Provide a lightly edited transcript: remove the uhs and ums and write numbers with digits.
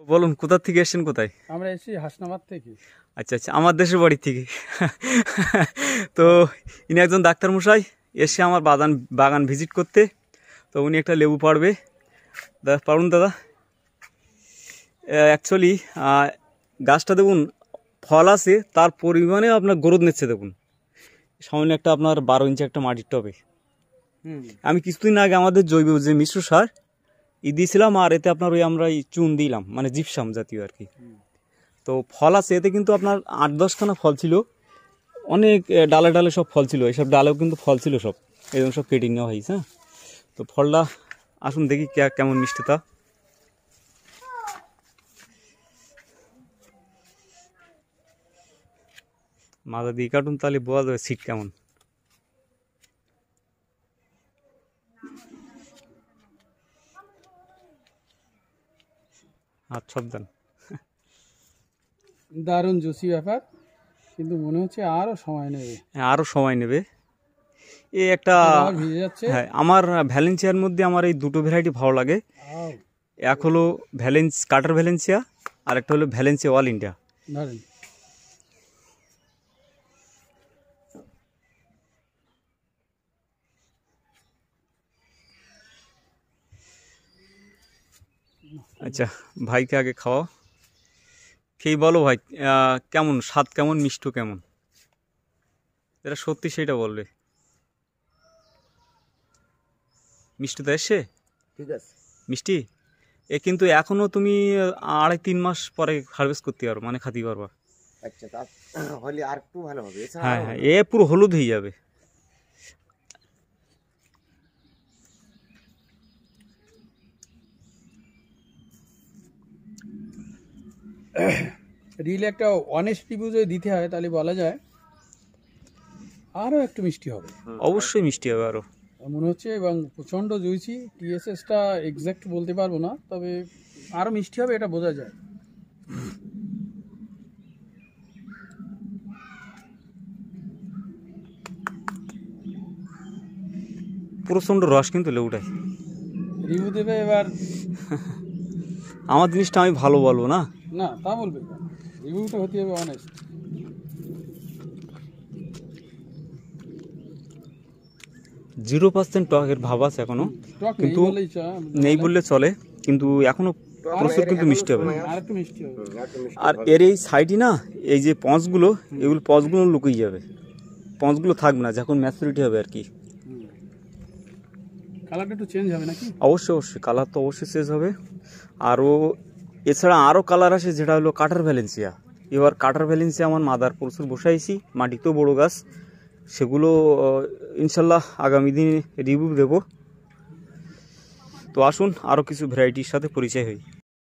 বলুন কোথা থেকে এসেছেন, কোথায়? আমরা এসেছি হাসনাবাদ থেকে। আচ্ছা আচ্ছা, আমার দেশের বাড়ি থেকে। তো ইনি একজন ডাক্তার মশাই এসে আমার বাগান ভিজিট করতে। তো উনি একটা লেবু পাড়বে। দাদা পারুন দাদা। অ্যাকচুয়ালি গাছটা দেখুন ফল আছে, তার পরিমাণে আপনার গ্রোথ নিচ্ছে দেখুন। সামনে একটা আপনার 12 ইঞ্চি একটা মাটির টবে। আমি কিছুদিন আগে আমাদের জৈব যে মিশ্র সার দিয়েছিলাম, আর এতে আপনার ওই আমরা চুন দিলাম, মানে জিপসাম জাতীয় আর কি। তো ফল আছে এতে, কিন্তু আপনার 8-10খানা ফল ছিল, অনেক ডালে ডালে সব ফল ছিল, এইসব ডালেও কিন্তু ফল ছিল সব, এরকম সব কেটে নেওয়া হয়েছে। হ্যাঁ, তো ফলটা আসুন দেখি কেমন মিষ্টিটা। মাজা দিয়ে কাটুন, তাহলে বোঝা যাবে সিট কেমন। আর সাবধান। দারুণ জুসি ব্যাপার, কিন্তু মনে হচ্ছে আরো সময় নেবে। আরও সময় নেবে। এই একটা ভিজে যাচ্ছে। হ্যাঁ, আমার ভ্যালেন্সিয়ার মধ্যে আমার এই দুটো ভ্যারাইটি ভালো লাগে। এক হলো কাটার ভ্যালেন্সিয়া, আর একটা হলো ভ্যালেন্সিয়া অল ইন্ডিয়া। দারুণ। আচ্ছা, ভাইকে আগে খাওয়াও, খেয়ে বলো ভাই কেমন স্বাদ, কেমন মিষ্টি কেমন, এটা সত্যি সেটা বলবে। মিষ্টি তো এসছে, ঠিক আছে মিষ্টি। এ কিন্তু এখনো তুমি 2.5-3 মাস পরে হারভেস্ট করতে পারো, মানে খাতে পারবা। আচ্ছা, তা হলে আর একটু ভালো হবে। হ্যাঁ হ্যাঁ, এ পুরো হলুদ হয়ে যাবে। রিল একটা অনেস্ট রিভিউ যদি দিতে হয় তাহলে বলা যায় আরও একটু মিষ্টি হবে। অবশ্যই মিষ্টি হবে আরো মনে হচ্ছে, এবং প্রচণ্ড জুইসি। টিএসএসটা এক্স্যাক্ট বলতে পারবো না, তবে আরও মিষ্টি হবে এটা বোঝা যায়। প্রচণ্ড রস কিন্তু লেবুটাই। রিভিউ দেবে এবার। আমার জিনিসটা আমি ভালো বলবো না, না তা বলবে, রিভিউটা হতে হবে অনেস্ট। 0% টকের ভাব আছে এখনো, কিন্তু নেই বললে চলে, কিন্তু এখনো প্রচুর কিন্তু মিষ্টি হবে। আরেকটু মিষ্টি হবে। আর এর এই সাইডে না, এই যে পঞ্চগুলো, এগুলো পঞ্চগুলো লুকিয়ে যাবে, পঞ্চগুলো থাকবে না যখন ম্যাচুরিটি হবে আর কি। কালারটা একটু চেঞ্জ হবে নাকি? অবশ্যই অবশ্যই, কালার তো অবশ্যই চেঞ্জ হবে। আরও এছাড়া আরও কালার আসে, যেটা হলো কাটার ভ্যালেন্সিয়া। এবার কাটার ভ্যালেন্সিয়া আমার মাদার প্রচুর বসাইছি, মাটিতেও বড়ো গাছ, সেগুলো ইনশাল্লাহ আগামী দিনে রিভিউ দেব। তো আসুন আরও কিছু ভ্যারাইটির সাথে পরিচয় হই।